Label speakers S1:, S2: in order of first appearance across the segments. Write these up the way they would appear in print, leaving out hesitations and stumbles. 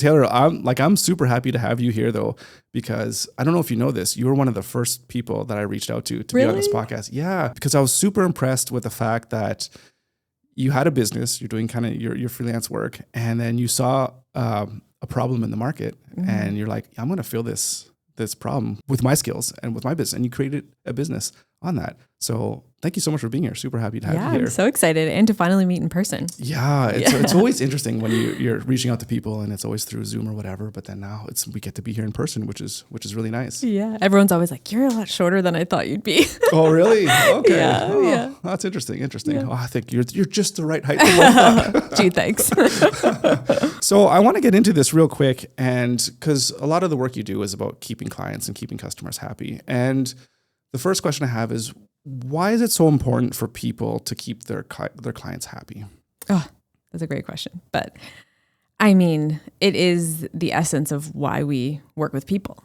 S1: Taylor, I'm super happy to have you here though, because I don't know if you know this, you were one of the first people that I reached out to be on this podcast. Yeah, because I was super impressed with the fact that you had a business, you're doing kind of your freelance work, and then you saw a problem in the market, and you're like, I'm going to fill this problem with my skills and with my business, and you created a business on that. So thank you so much for being here. Super happy to have you here.
S2: I'm so excited, and to finally meet in person.
S1: It's always interesting when you're reaching out to people, and it's always through Zoom or whatever. But then now we get to be here in person, which is really nice.
S2: Yeah, everyone's always like, "You're a lot shorter than I thought you'd be."
S1: Oh, really? Okay.
S2: Yeah.
S1: That's interesting.
S2: Yeah.
S1: Oh, I think you're just the right height for one.
S2: Gee, thanks.
S1: So I want to get into this real quick, and because a lot of the work you do is about keeping clients and keeping customers happy. And the first question I have is, why is it so important for people to keep their clients happy?
S2: Oh, that's a great question. But I mean, it is the essence of why we work with people.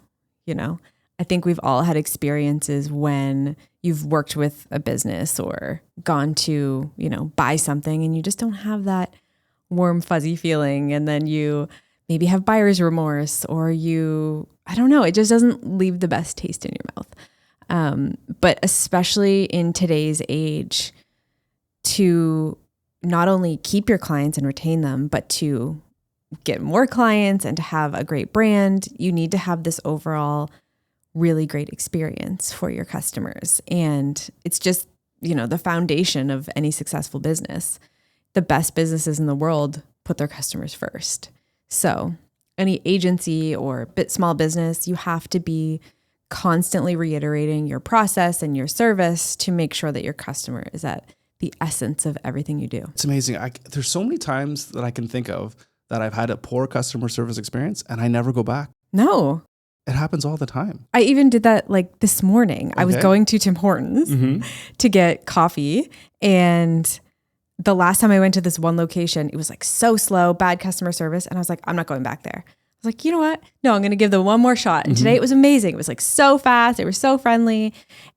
S2: I think we've all had experiences when you've worked with a business or gone to, buy something, and you just don't have that warm, fuzzy feeling. And then you maybe have buyer's remorse, or I don't know, it just doesn't leave the best taste in your mouth. But especially in today's age, to not only keep your clients and retain them, but to get more clients and to have a great brand, you need to have this overall really great experience for your customers. And it's just, the foundation of any successful business. The best businesses in the world put their customers first. So any agency or small business, you have to be constantly reiterating your process and your service to make sure that your customer is at the essence of everything you do.
S1: It's amazing. There's so many times that I can think of that I've had a poor customer service experience and I never go back.
S2: No.
S1: It happens all the time.
S2: I even did that like this morning. Okay. I was going to Tim Hortons to get coffee, and the last time I went to this one location, it was like so slow, bad customer service. And I was like, I'm not going back there. I was like, you know what? No, I'm going to give them one more shot. And today it was amazing. It was like so fast. They were so friendly.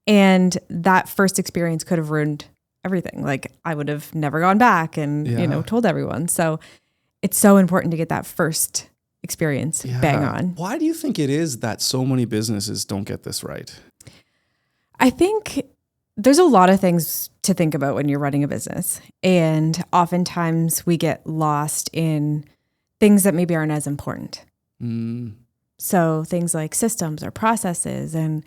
S2: And that first experience could have ruined everything. Like I would have never gone back and, told everyone. So it's so important to get that first experience bang on.
S1: Why do you think it is that so many businesses don't get this right?
S2: I think there's a lot of things to think about when you're running a business. And oftentimes we get lost in things that maybe aren't as important. So things like systems or processes and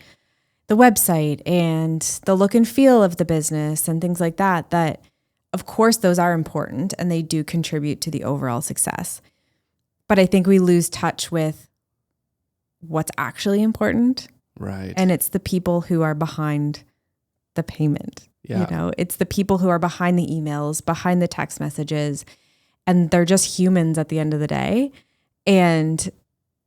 S2: the website and the look and feel of the business and things like that of course those are important and they do contribute to the overall success. But I think we lose touch with what's actually important.
S1: Right.
S2: And it's the people who are behind the payment.
S1: Yeah.
S2: It's the people who are behind the emails, behind the text messages, and they're just humans at the end of the day. And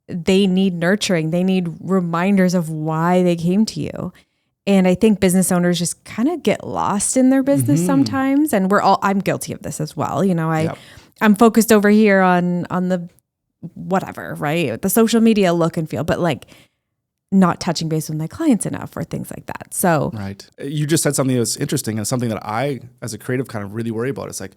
S2: they need nurturing. They need reminders of why they came to you. And I think business owners just kind of get lost in their business sometimes. And I'm guilty of this as well. I'm focused over here on the whatever, right? The social media look and feel, but like not touching base with my clients enough or things like that. So
S1: right. You just said something that's interesting and something that I, as a creative, kind of really worry about. It's like,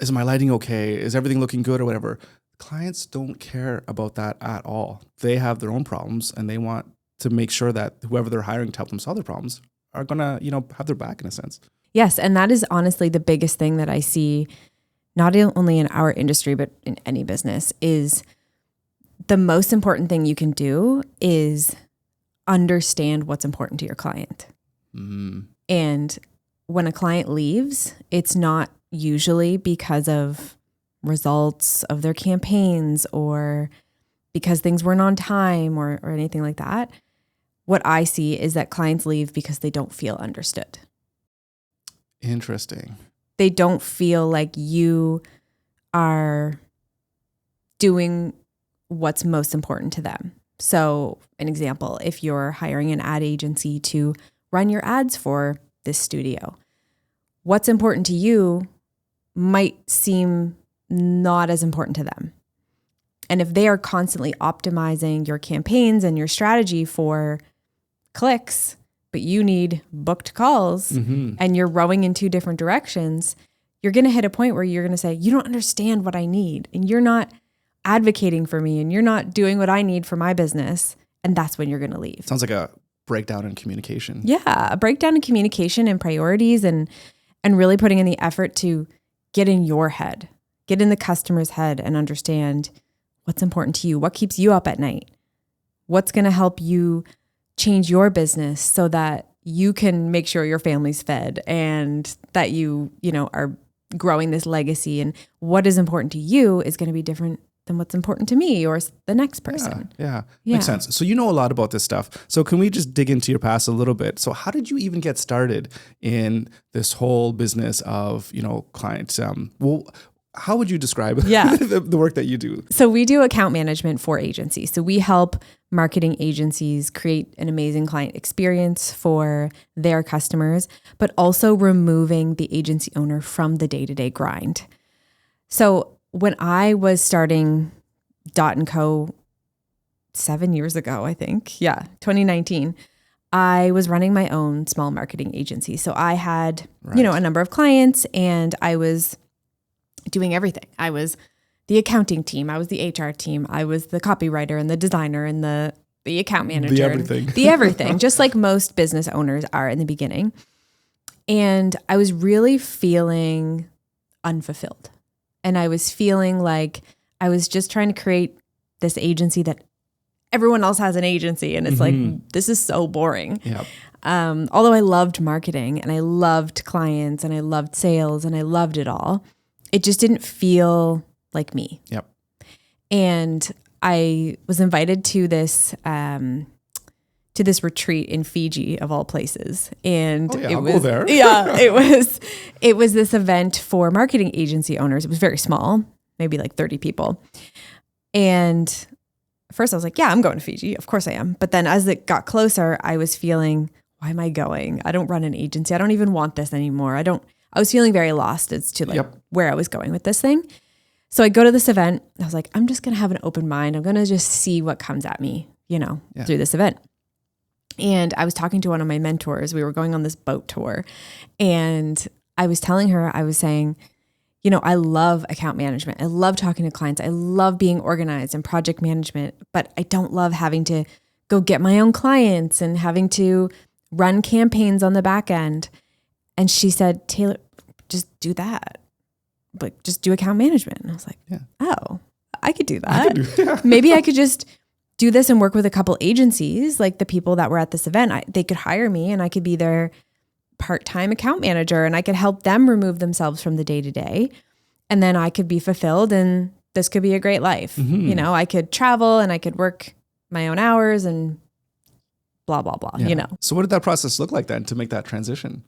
S1: is my lighting okay? Is everything looking good or whatever? Clients don't care about that at all. They have their own problems and they want to make sure that whoever they're hiring to help them solve their problems are going to, have their back in a sense.
S2: Yes. And that is honestly the biggest thing that I see, not only in our industry, but in any business, is the most important thing you can do is understand what's important to your client. And when a client leaves, it's not usually because of results of their campaigns or because things weren't on time or anything like that. What I see is that clients leave because they don't feel understood.
S1: Interesting.
S2: They don't feel like you are doing what's most important to them. So an example, if you're hiring an ad agency to run your ads for this studio, what's important to you might seem not as important to them. And if they are constantly optimizing your campaigns and your strategy for clicks, but you need booked calls and you're rowing in two different directions, you're going to hit a point where you're going to say, you don't understand what I need. And you're not advocating for me and you're not doing what I need for my business. And that's when you're going to leave.
S1: Sounds like a breakdown in communication.
S2: Yeah. A breakdown in communication and priorities and really putting in the effort to get in your head, get in the customer's head and understand what's important to you, what keeps you up at night, what's going to help you change your business so that you can make sure your family's fed and that you are growing this legacy, and what is important to you is going to be different than what's important to me or the next person.
S1: Yeah. Makes sense. So you know a lot about this stuff. So can we just dig into your past a little bit? So how did you even get started in this whole business of, clients? How would you describe the work that you do?
S2: So we do account management for agencies. So we help marketing agencies create an amazing client experience for their customers, but also removing the agency owner from the day-to-day grind. So when I was starting Dot & Co. 7 years ago, I think, 2019, I was running my own small marketing agency. So I had, a number of clients and I was doing everything. I was the accounting team. I was the HR team. I was the copywriter and the designer and the account manager.
S1: The everything.
S2: The everything, just like most business owners are in the beginning. And I was really feeling unfulfilled. And I was feeling like I was just trying to create this agency that everyone else has an agency. And it's like, this is so boring.
S1: Yep.
S2: Although I loved marketing and I loved clients and I loved sales and I loved it all, it just didn't feel like me.
S1: Yep.
S2: And I was invited to this retreat in Fiji of all places. And
S1: I'll go there.
S2: it was this event for marketing agency owners. It was very small, maybe like 30 people. And at first I was like, yeah, I'm going to Fiji. Of course I am. But then as it got closer, I was feeling, why am I going? I don't run an agency. I don't even want this anymore. I was feeling very lost as to where I was going with this thing. So I go to this event. I was like, I'm just going to have an open mind. I'm going to just see what comes at me, through this event. And I was talking to one of my mentors. We were going on this boat tour and I was telling her, I was saying, I love account management. I love talking to clients. I love being organized and project management, but I don't love having to go get my own clients and having to run campaigns on the back end. And she said, Taylor, just do that. But just do account management. And I was like, oh, I could do that. Maybe I could just do this and work with a couple agencies, like the people that were at this event. They could hire me and I could be their part-time account manager and I could help them remove themselves from the day-to-day. And then I could be fulfilled and this could be a great life. I could travel and I could work my own hours and blah, blah, blah,
S1: So what did that process look like then to make that transition?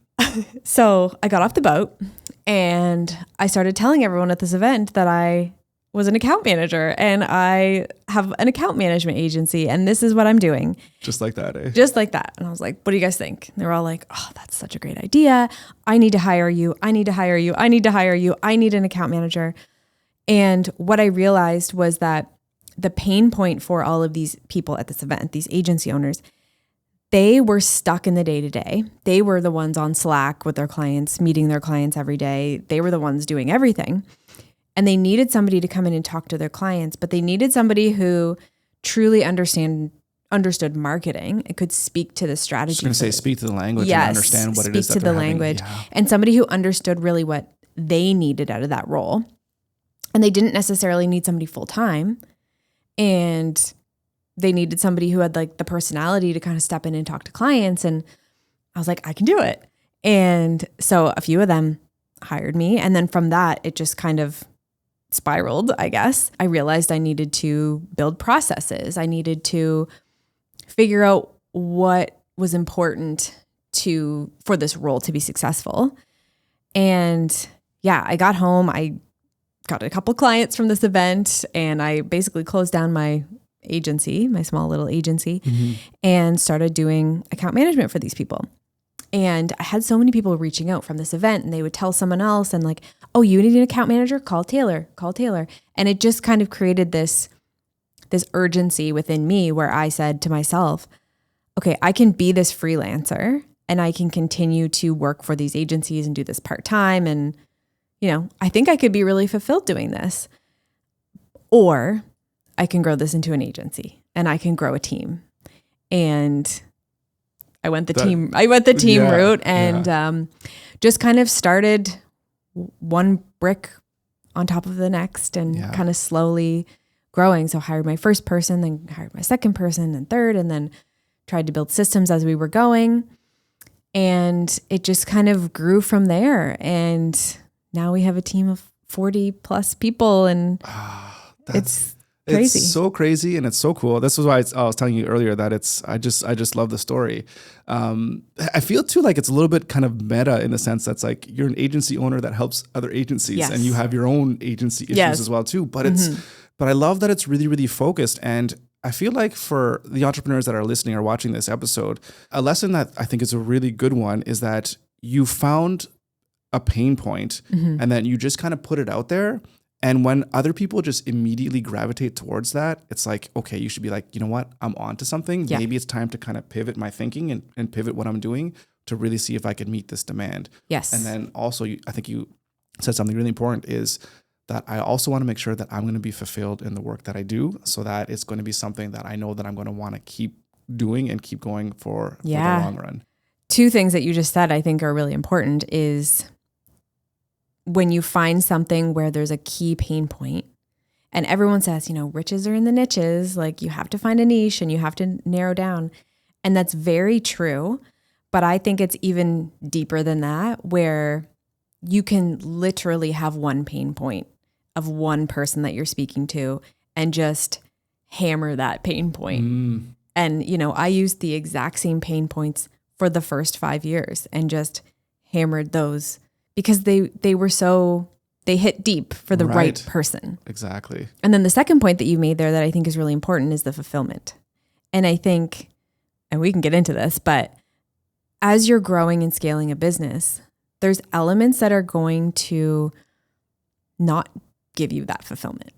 S2: So I got off the boat and I started telling everyone at this event that I was an account manager and I have an account management agency and this is what I'm doing.
S1: Just like that, eh?
S2: Just like that. And I was like, what do you guys think? And they were all like, oh, that's such a great idea. I need to hire you. I need to hire you. I need to hire you. I need an account manager. And what I realized was that the pain point for all of these people at this event, these agency owners, they were stuck in the day-to-day. They were the ones on Slack with their clients, meeting their clients every day. They were the ones doing everything. And they needed somebody to come in and talk to their clients, but they needed somebody who truly understood marketing and could speak to the strategy. I was
S1: going to say, speak to the language and understand what it is that
S2: speak to the language. And somebody who understood really what they needed out of that role. And they didn't necessarily need somebody full-time. And they needed somebody who had like the personality to kind of step in and talk to clients. And I was like, I can do it. And so a few of them hired me. And then from that, it just kind of spiraled, I guess. I realized I needed to build processes. I needed to figure out what was important for this role to be successful. And I got home. I got a couple clients from this event and I basically closed down my agency, my small little agency, and started doing account management for these people. And I had so many people reaching out from this event and they would tell someone else and like, oh, you need an account manager? Call Taylor. And it just kind of created this urgency within me where I said to myself, okay, I can be this freelancer and I can continue to work for these agencies and do this part-time. And, I think I could be really fulfilled doing this. or I can grow this into an agency and I can grow a team. And I went the team route and just kind of started one brick on top of the next and kind of slowly growing. So hired my first person, then hired my second person, then third, and then tried to build systems as we were going. And it just kind of grew from there. And now we have a team of 40 plus people, and it's crazy.
S1: It's so crazy, and it's so cool. This was why I was telling you earlier that I just love the story. I feel too like it's a little bit kind of meta in the sense that's like you're an agency owner that helps other agencies, and you have your own agency issues as well too. But but I love that it's really, really focused. And I feel like for the entrepreneurs that are listening or watching this episode, a lesson that I think is a really good one is that you found a pain point and then you just kind of put it out there. And when other people just immediately gravitate towards that, it's like, okay, you should be like, you know what? I'm onto something. Yeah. Maybe it's time to kind of pivot my thinking and pivot what I'm doing to really see if I can meet this demand.
S2: Yes.
S1: And then also, I think you said something really important is that I also want to make sure that I'm going to be fulfilled in the work that I do, so that it's going to be something that I know that I'm going to want to keep doing and keep going for the long run.
S2: Two things that you just said I think are really important is when you find something where there's a key pain point, and everyone says, riches are in the niches, like you have to find a niche and you have to narrow down. And that's very true. But I think it's even deeper than that, where you can literally have one pain point of one person that you're speaking to and just hammer that pain point. And, I used the exact same pain points for the first 5 years and just hammered those because they hit deep for the right person.
S1: Exactly.
S2: And then the second point that you made there that I think is really important is the fulfillment. And I think, and we can get into this, but as you're growing and scaling a business, there's elements that are going to not give you that fulfillment.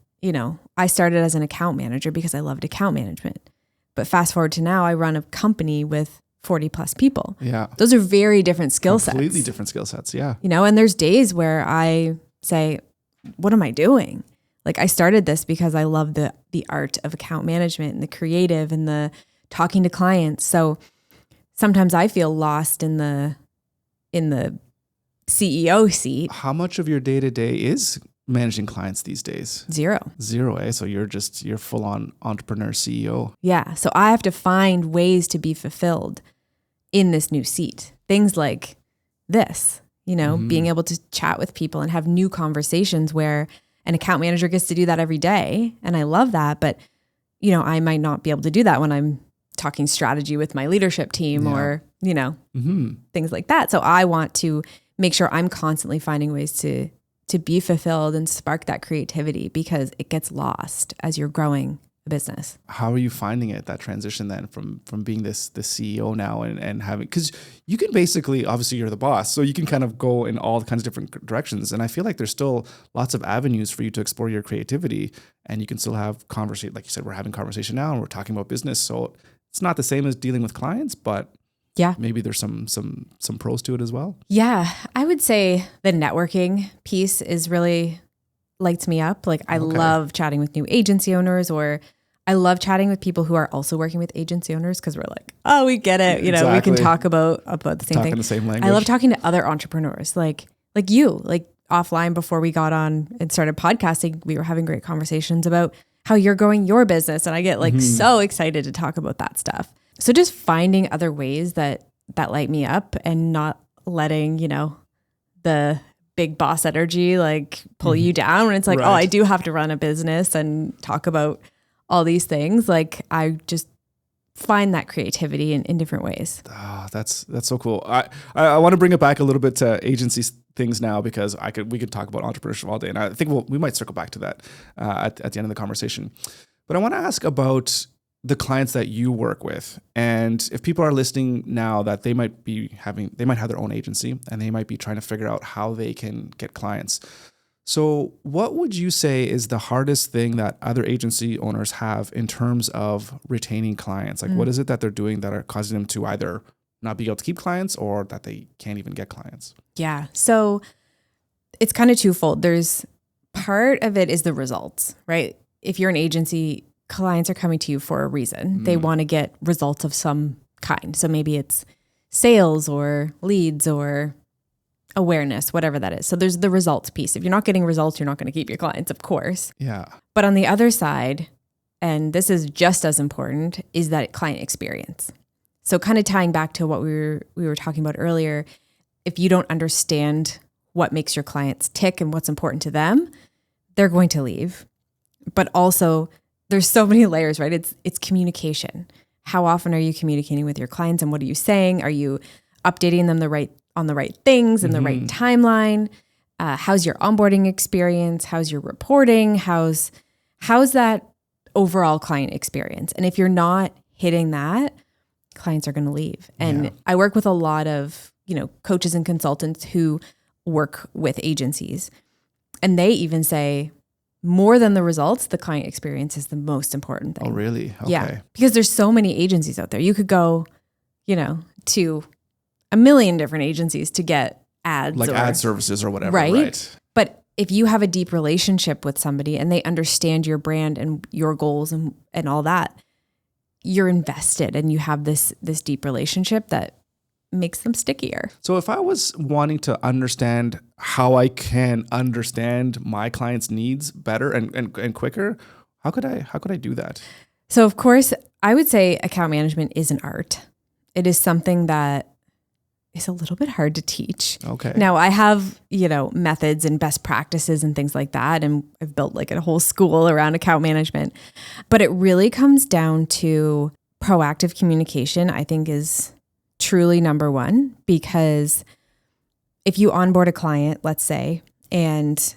S2: I started as an account manager because I loved account management. But fast forward to now, I run a company with 40 plus people.
S1: Yeah.
S2: Those are very different skill sets.
S1: Completely different skill sets. Yeah.
S2: And there's days where I say, what am I doing? Like I started this because I love the art of account management and the creative and the talking to clients. So sometimes I feel lost in the CEO seat.
S1: How much of your day-to-day is managing clients these days?
S2: Zero,
S1: eh? So you're full on entrepreneur CEO.
S2: Yeah. So I have to find ways to be fulfilled in this new seat. Things like this, being able to chat with people and have new conversations where an account manager gets to do that every day. And I love that. But, I might not be able to do that when I'm talking strategy with my leadership team or, things like that. So I want to make sure I'm constantly finding ways to be fulfilled and spark that creativity because it gets lost as you're growing a business.
S1: How are you finding it, that transition then from being the CEO now and having, because you can basically, obviously you're the boss, so you can kind of go in all kinds of different directions. And I feel like there's still lots of avenues for you to explore your creativity, and you can still have conversation. Like you said, we're having conversation now and we're talking about business. So it's not the same as dealing with clients, but maybe there's some pros to it as well.
S2: Yeah. I would say the networking piece is really lights me up. Like I love chatting with new agency owners, or I love chatting with people who are also working with agency owners because we're like, oh, we get it.
S1: Exactly.
S2: We can talk about the same thing.
S1: The same language.
S2: I love talking to other entrepreneurs like you, like offline before we got on and started podcasting, we were having great conversations about how you're growing your business. And I get so excited to talk about that stuff. So just finding other ways that light me up and not letting, the big boss energy pull you down when it's like, oh, I do have to run a business and talk about all these things. Like I just find that creativity in different ways.
S1: Oh, that's so cool. I want to bring it back a little bit to agency things now because we could talk about entrepreneurship all day, and I think we might circle back to that at the end of the conversation. But I want to ask about the clients that you work with, and if people are listening now that they might have their own agency and they might be trying to figure out how they can get clients. So what would you say is the hardest thing that other agency owners have in terms of retaining clients? Like what is it that they're doing that are causing them to either not be able to keep clients or that they can't even get clients?
S2: Yeah. So it's kind of twofold. There's part of it is the results, right? if you're an agency, clients are coming to you for a reason. They want to get results of some kind. So maybe it's sales or leads or awareness, whatever that is. So there's the results piece. If you're not getting results, you're not going to keep your clients, of course.
S1: Yeah.
S2: But on the other side, and this is just as important, is that client experience. So kind of tying back to what we were talking about earlier, if you don't understand what makes your clients tick and what's important to them, they're going to leave. But also, there's so many layers, right? It's communication. How often are you communicating with your clients and what are you saying? Are you updating them on the right things and the right timeline? How's your onboarding experience? How's your reporting? How's that overall client experience? And if you're not hitting that, clients are going to leave. And I work with a lot of, coaches and consultants who work with agencies. And they even say, more than the results, the client experience is the most important thing.
S1: Oh, really? Okay.
S2: Yeah. Because there's so many agencies out there. You could go, to a million different agencies to get ads.
S1: Like ad services or whatever, right?
S2: But if you have a deep relationship with somebody and they understand your brand and your goals and all that, you're invested and you have this deep relationship that makes them stickier.
S1: So if I was wanting to understand how I can understand my clients' needs better and quicker, how could I do that?
S2: So of course, I would say account management is an art. It is something that is a little bit hard to teach.
S1: Okay.
S2: Now I have, methods and best practices and things like that. And I've built like a whole school around account management, but it really comes down to proactive communication, I think is truly number one, because if you onboard a client, let's say, and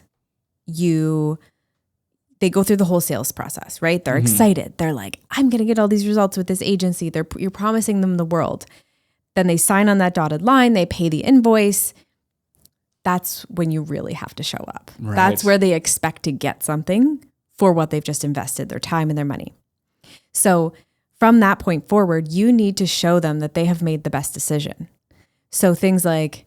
S2: they go through the whole sales process, right? They're excited. They're like, I'm going to get all these results with this agency. You're promising them the world. Then they sign on that dotted line, they pay the invoice. That's when you really have to show up.
S1: Right.
S2: That's where they expect to get something for what they've just invested, their time and their money. So from that point forward, you need to show them that they have made the best decision. So things like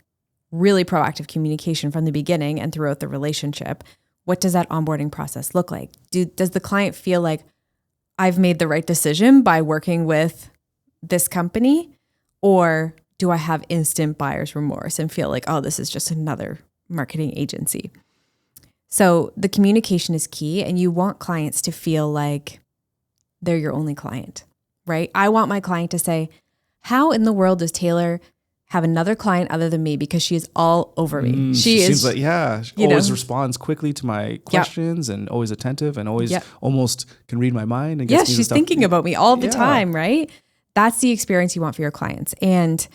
S2: really proactive communication from the beginning and throughout the relationship. What does that onboarding process look like? Does the client feel like I've made the right decision by working with this company? Or do I have instant buyer's remorse and feel like, oh, this is just another marketing agency? So the communication is key, and you want clients to feel like they're your only client, right? I want my client to say, how in the world does Taylor have another client other than me, because she is all over me. She
S1: seems like, she always responds quickly to my questions and always attentive and always almost can read my mind. And gets me
S2: she's
S1: stuff.
S2: thinking about me all the time, right? That's the experience you want for your clients. And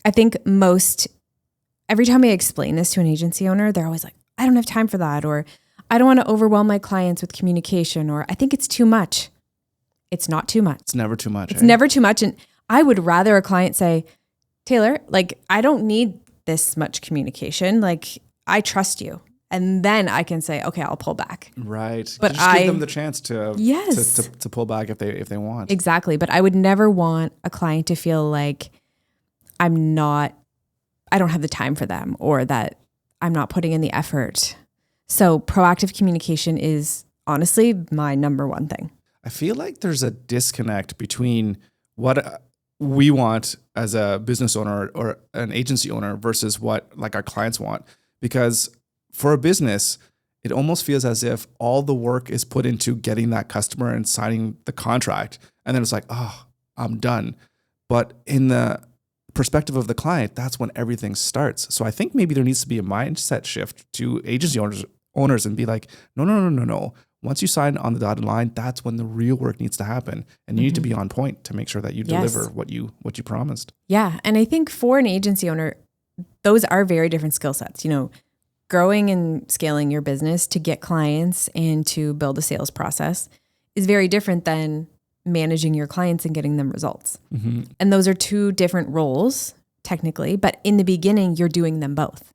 S2: I think every time I explain this to an agency owner, they're always like, I don't have time for that. Or I don't want to overwhelm my clients with communication, or I think it's too much. It's not too much.
S1: It's never too much.
S2: It's never too much. And I would rather a client say, Taylor, like, I don't need this much communication. Like, I trust you. And then I can say, okay, I'll pull back.
S1: Right. But just give them the chance to pull back if they want.
S2: Exactly. But I would never want a client to feel like I don't have the time for them, or that I'm not putting in the effort. So proactive communication is honestly my number one thing.
S1: I feel like there's a disconnect between what we want as a business owner or an agency owner versus what like our clients want. Because for a business, it almost feels as if all the work is put into getting that customer and signing the contract. And then it's like, oh, I'm done. But in the perspective of the client, that's when everything starts. So I think maybe there needs to be a mindset shift to agency owners and be like, no. Once you sign on the dotted line, that's when the real work needs to happen. And you need to be on point to make sure that you deliver what you promised. Yeah.
S2: And I think for an agency owner, those are very different skill sets. Growing and scaling your business to get clients and to build a sales process is very different than managing your clients and getting them results. Mm-hmm. And those are two different roles technically, but in the beginning, you're doing them both.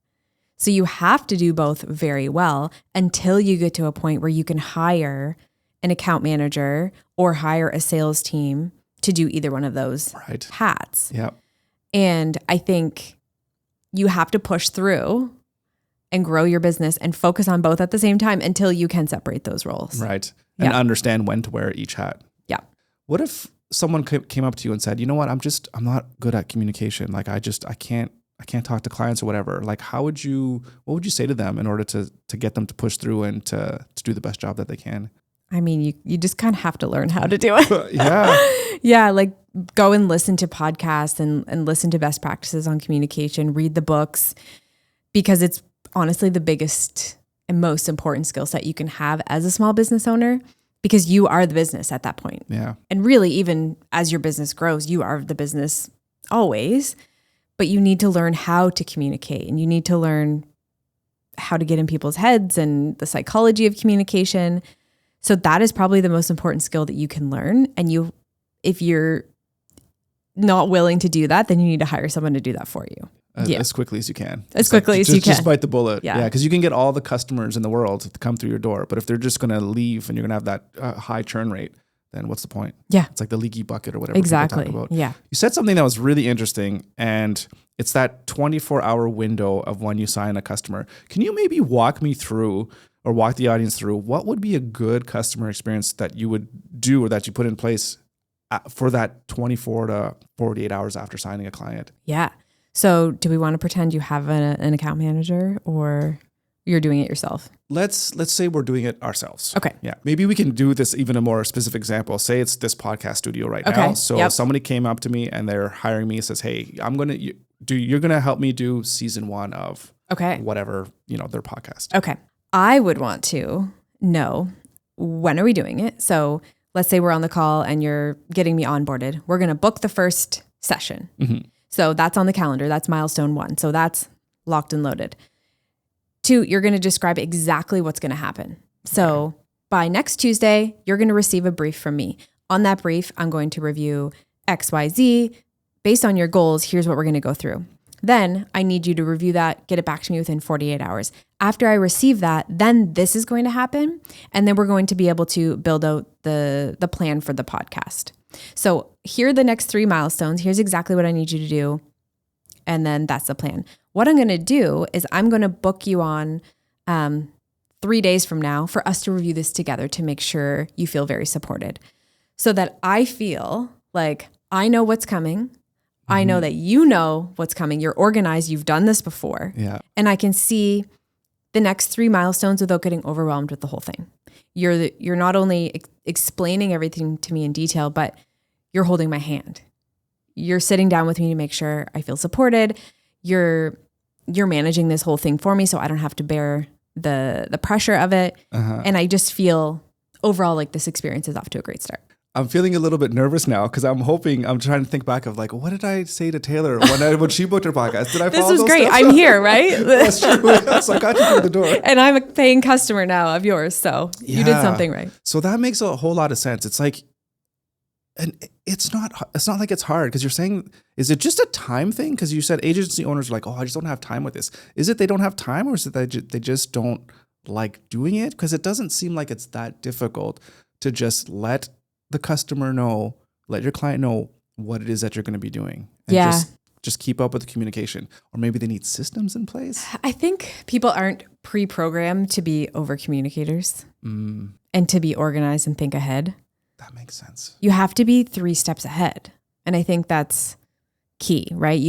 S2: So you have to do both very well until you get to a point where you can hire an account manager or hire a sales team to do either one of those hats.
S1: Yep.
S2: And I think you have to push through and grow your business and focus on both at the same time until you can separate those roles.
S1: Right. And understand when to wear each hat.
S2: Yeah.
S1: What if someone came up to you and said, you know what, I'm not good at communication. Like I can't talk to clients or whatever. Like what would you say to them in order to get them to push through and to do the best job that they can?
S2: I mean, you just kind of have to learn how to do it.
S1: Yeah.
S2: Yeah. Like go and listen to podcasts and listen to best practices on communication, read the books, because it's honestly the biggest and most important skill set you can have as a small business owner, because you are the business at that point.
S1: Yeah.
S2: And really, even as your business grows, you are the business always, but you need to learn how to communicate, and you need to learn how to get in people's heads and the psychology of communication. So that is probably the most important skill that you can learn. And if you're not willing to do that, then you need to hire someone to do that for you.
S1: As quickly as you can.
S2: As quickly as you can.
S1: Just bite the bullet.
S2: Yeah.
S1: Because you can get all the customers in the world to come through your door. But if they're just going to leave and you're going to have that high churn rate, then what's the point?
S2: Yeah.
S1: It's like the leaky bucket or whatever.
S2: Exactly.
S1: People talk about.
S2: Yeah.
S1: You said something that was really interesting, and it's that 24-hour window of when you sign a customer. Can you maybe walk me through or walk the audience through what would be a good customer experience that you would do or that you put in place for that 24 to 48 hours after signing a client?
S2: Yeah. So do we want to pretend you have an account manager, or you're doing it yourself?
S1: Let's say we're doing it ourselves.
S2: Okay.
S1: Yeah. Maybe we can do this even a more specific example. Say it's this podcast studio right
S2: Okay.
S1: now. So somebody came up to me and they're hiring me, says, hey, you're going to help me do season 1 of whatever, their podcast.
S2: Okay. I would want to know, when are we doing it? So let's say we're on the call and you're getting me onboarded. We're going to book the first session. Mm-hmm. So that's on the calendar. That's milestone 1. So that's locked and loaded. 2, you're going to describe exactly what's going to happen. So by next Tuesday, you're going to receive a brief from me. On that brief, I'm going to review X, Y, Z. Based on your goals, here's what we're going to go through. Then I need you to review that, get it back to me within 48 hours. After I receive that, then this is going to happen. And then we're going to be able to build out the plan for the podcast. So here are the next 3 milestones. Here's exactly what I need you to do. And then that's the plan. What I'm going to do is I'm going to book you on 3 days from now for us to review this together to make sure you feel very supported, so that I feel like I know what's coming. Mm-hmm. I know that you know what's coming. You're organized. You've done this before.
S1: Yeah.
S2: And I can see the next 3 milestones without getting overwhelmed with the whole thing. You're not only explaining everything to me in detail, but you're holding my hand. You're sitting down with me to make sure I feel supported. You're managing this whole thing for me, so I don't have to bear the pressure of it. Uh-huh. And I just feel overall like this experience is off to a great start.
S1: I'm feeling a little bit nervous now because I'm trying to think back of like, what did I say to Taylor when she booked her podcast? Did I follow
S2: This was great.
S1: steps?
S2: I'm here, right?
S1: That's true. So I got you through the door.
S2: And I'm a paying customer now of yours. So you did something right.
S1: So that makes a whole lot of sense. It's like, and it's not like it's hard, because you're saying, is it just a time thing? Because you said agency owners are like, oh, I just don't have time with this. Is it they don't have time, or is it that they just don't like doing it? Because it doesn't seem like it's that difficult to just let the customer know, let your client know what it is that you're going to be doing. And just keep up with the communication. Or maybe they need systems in place.
S2: I think people aren't pre-programmed to be over communicators and to be organized and think ahead.
S1: That makes sense.
S2: You have to be 3 steps ahead. And I think that's key, right?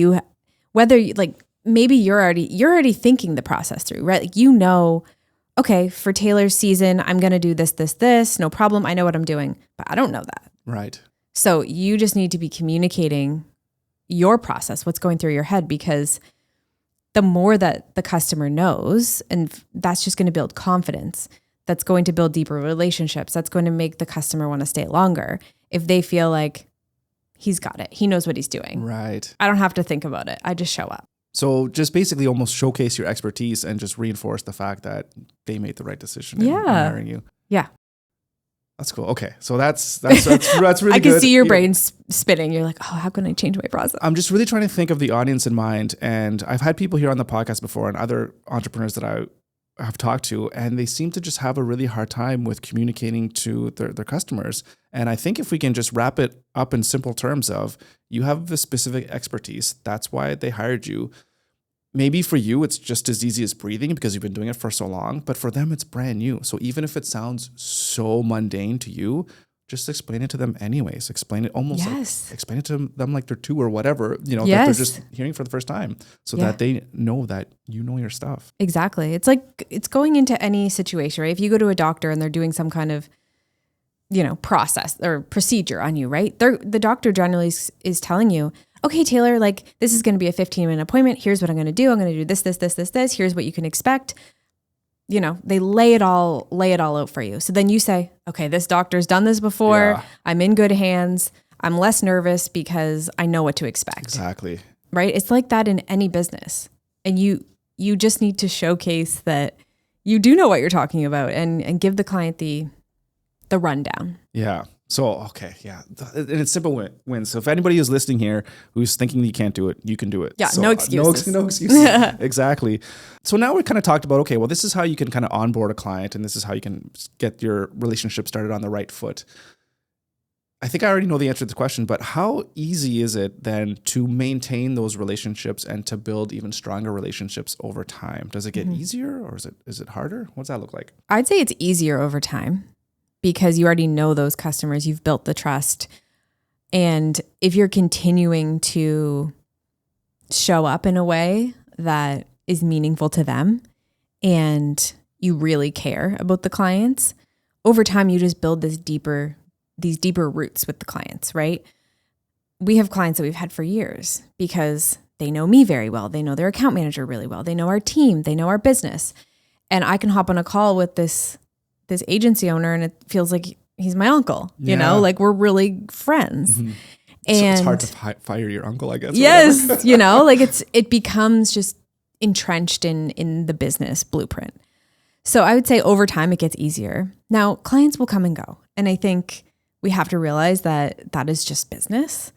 S2: Maybe you're already thinking the process through, right? Like, okay, for Taylor's season, I'm going to do this, no problem. I know what I'm doing, but I don't know that.
S1: Right.
S2: So you just need to be communicating your process, what's going through your head, because the more that the customer knows, and that's just going to build confidence, that's going to build deeper relationships, that's going to make the customer want to stay longer. If they feel like he's got it, he knows what he's doing.
S1: Right.
S2: I don't have to think about it. I just show up.
S1: So just basically almost showcase your expertise and just reinforce the fact that they made the right decision in hiring you.
S2: Yeah.
S1: That's cool. Okay. So that's really good.
S2: I can see your brain spinning. You're like, oh, how can I change my process?
S1: I'm just really trying to think of the audience in mind. And I've had people here on the podcast before and other entrepreneurs that I have talked to, and they seem to just have a really hard time with communicating to their customers. And I think if we can just wrap it up in simple terms of, you have a specific expertise, that's why they hired you. maybe for you, it's just as easy as breathing because you've been doing it for so long, but for them, it's brand new. So even if it sounds so mundane to you, just explain it to them anyways. Explain it almost explain it to them like they're 2 or whatever, that they're just hearing for the first time so that they know that you know your stuff.
S2: Exactly. It's like, it's going into any situation, right? If you go to a doctor and they're doing some kind of, process or procedure on you, right? The doctor generally is telling you, okay, Taylor, like this is going to be a 15-minute appointment. Here's what I'm going to do. I'm going to do this. Here's what you can expect. They lay it all out for you. So then you say, okay, this doctor's done this before. Yeah. I'm in good hands. I'm less nervous because I know what to expect.
S1: Exactly.
S2: Right? It's like that in any business. And you just need to showcase that you do know what you're talking about and give the client the rundown.
S1: Yeah. So, okay. Yeah. And it's simple wins. So if anybody is listening here who's thinking you can't do it, you can do it.
S2: Yeah.
S1: So,
S2: no excuses.
S1: No excuses. Exactly. So now we kind of talked about, okay, well, this is how you can kind of onboard a client and this is how you can get your relationship started on the right foot. I think I already know the answer to the question, but how easy is it then to maintain those relationships and to build even stronger relationships over time? Does it get easier or is it harder? What's that look like?
S2: I'd say it's easier over time because you already know those customers, you've built the trust. And if you're continuing to show up in a way that is meaningful to them and you really care about the clients, over time you just build these deeper roots with the clients, right? We have clients that we've had for years because they know me very well. They know their account manager really well. They know our team. They know our business. And I can hop on a call with this agency owner and it feels like he's my uncle, like we're really friends.
S1: Mm-hmm.
S2: And
S1: so it's hard to fire your uncle, I guess.
S2: Yes. Like it becomes just entrenched in the business blueprint. So I would say over time it gets easier. Now clients will come and go. And I think we have to realize that is just business.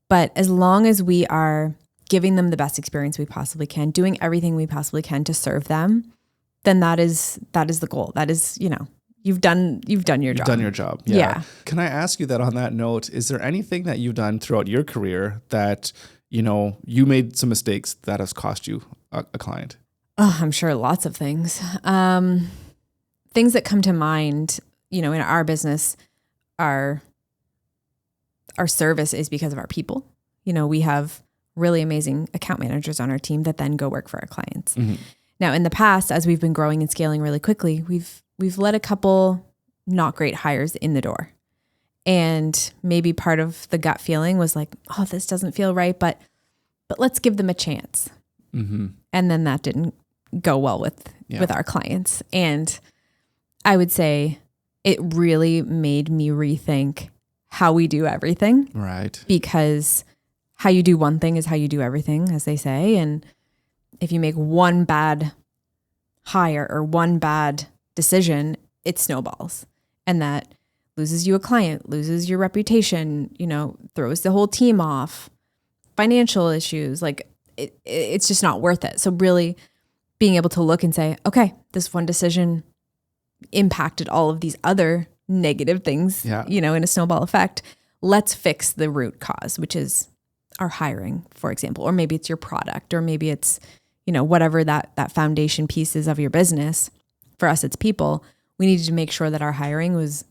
S2: But as long as we are giving them the best experience we possibly can, doing everything we possibly can to serve them, then that is the goal. That is, you've done your job. You've
S1: done your job. Yeah. Can I ask you that on that note, is there anything that you've done throughout your career that, you made some mistakes that has cost you a client?
S2: Oh, I'm sure lots of things. Things that come to mind, in our business, our service is because of our people. We have really amazing account managers on our team that then go work for our clients. Mm-hmm. Now, in the past, as we've been growing and scaling really quickly, we've let a couple not great hires in the door. And maybe part of the gut feeling was like, oh, this doesn't feel right, but let's give them a chance. Mm-hmm. And then that didn't go well with our clients. And I would say it really made me rethink how we do everything.
S1: Right.
S2: Because how you do one thing is how you do everything, as they say. And if you make one bad hire or one bad decision, it snowballs. And that loses you a client, loses your reputation, throws the whole team off, financial issues. Like it's just not worth it. So really being able to look and say, okay, this one decision impacted all of these other negative things, in a snowball effect. Let's fix the root cause, which is our hiring, for example, or maybe it's your product, or maybe it's, whatever that foundation piece is of your business. For us, it's people. We needed to make sure that our hiring was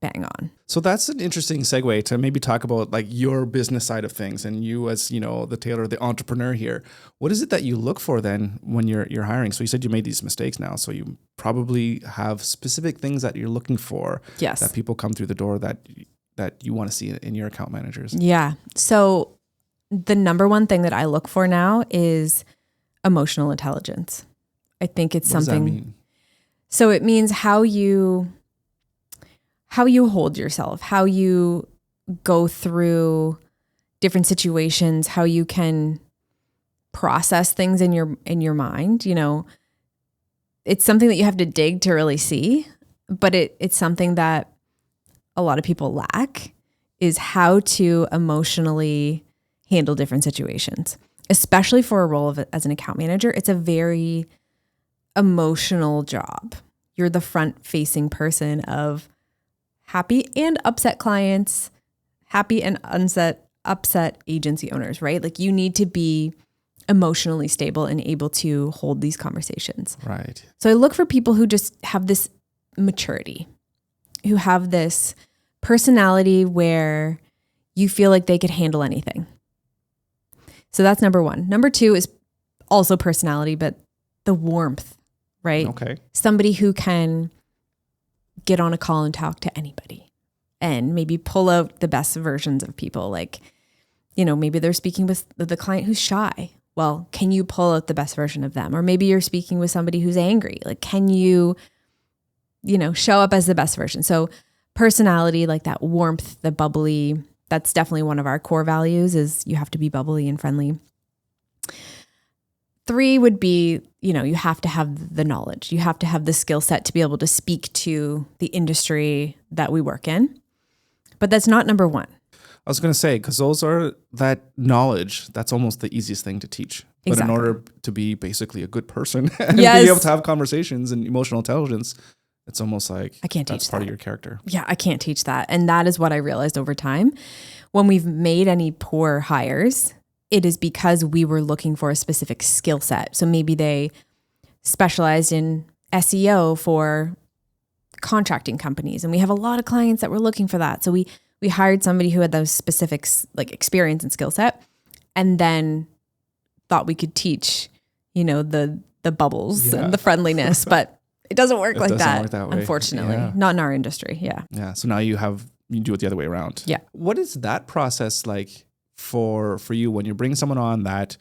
S2: bang on.
S1: So that's an interesting segue to maybe talk about like your business side of things and you as, the Taylor, the entrepreneur here. What is it that you look for then when you're hiring? So you said you made these mistakes now. So you probably have specific things that you're looking for.
S2: Yes.
S1: That people come through the door that you want to see in your account managers.
S2: Yeah. So the number one thing that I look for now is emotional intelligence. I think it's something.
S1: What does that mean?
S2: So it means how you hold yourself, how you go through different situations, how you can process things in your mind. It's something that you have to dig to really see, but it's something that a lot of people lack, is how to emotionally handle different situations, especially for a role as an account manager. It's a very emotional job. You're the front-facing person of happy and upset clients, happy and upset agency owners, right? Like you need to be emotionally stable and able to hold these conversations.
S1: Right.
S2: So I look for people who just have this maturity, who have this personality where you feel like they could handle anything. So that's number one. Number two is also personality, but the warmth, right?
S1: Okay.
S2: Somebody who can get on a call and talk to anybody and maybe pull out the best versions of people. Like, maybe they're speaking with the client who's shy. Well, can you pull out the best version of them? Or maybe you're speaking with somebody who's angry. Like, can you, show up as the best version? So personality, like that warmth, the bubbly, that's definitely one of our core values is you have to be bubbly and friendly. 3 would be, you have to have the knowledge. You have to have the skill set to be able to speak to the industry that we work in. But that's not number 1.
S1: I was going to say, because that knowledge, that's almost the easiest thing to teach. But
S2: Exactly.
S1: in order to be basically a good person and
S2: Yes.
S1: be able to have conversations and emotional intelligence, it's almost like
S2: I can't
S1: that's
S2: teach
S1: part
S2: that.
S1: of your character.
S2: Yeah, I can't teach that. And that is what I realized over time. When we've made any poor hires, it is because we were looking for a specific skill set. So maybe they specialized in SEO for contracting companies. And we have a lot of clients that were looking for that. So we hired somebody who had those specifics, like experience and skill set, and then thought we could teach, the bubbles and the friendliness, but it doesn't work like that, unfortunately.
S1: Yeah.
S2: Not in our industry. Yeah.
S1: Yeah. So now you do it the other way around.
S2: Yeah.
S1: What is that process like for you when you're bringing someone on that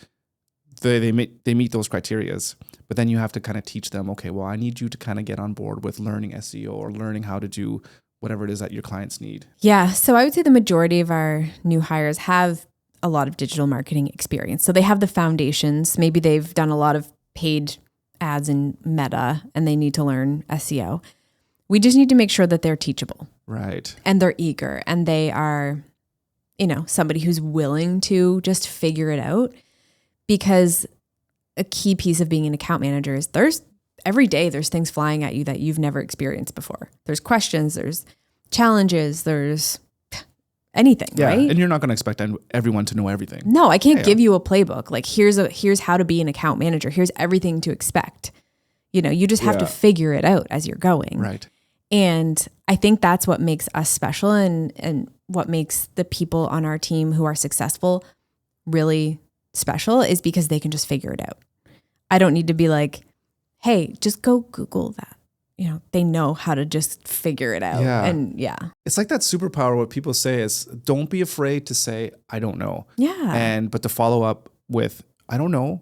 S1: they meet those criterias, but then you have to kind of teach them, okay, well, I need you to kind of get on board with learning SEO or learning how to do whatever it is that your clients need?
S2: Yeah. So I would say the majority of our new hires have a lot of digital marketing experience. So they have the foundations. Maybe they've done a lot of paid ads in Meta and they need to learn SEO. We just need to make sure that they're teachable.
S1: Right.
S2: And they're eager and they are, somebody who's willing to just figure it out. Because a key piece of being an account manager is every day there's things flying at you that you've never experienced before. There's questions, there's challenges, there's anything, right?
S1: And you're not going to expect everyone to know everything.
S2: No, I can't give you a playbook. Like here's how to be an account manager. Here's everything to expect. You just have to figure it out as you're going.
S1: Right.
S2: And I think that's what makes us special and what makes the people on our team who are successful really special is because they can just figure it out. I don't need to be like, hey, just go Google that. They know how to just figure it out.
S1: Yeah.
S2: And
S1: It's like that superpower. What people say is don't be afraid to say, I don't know.
S2: Yeah.
S1: But to follow up with, I don't know,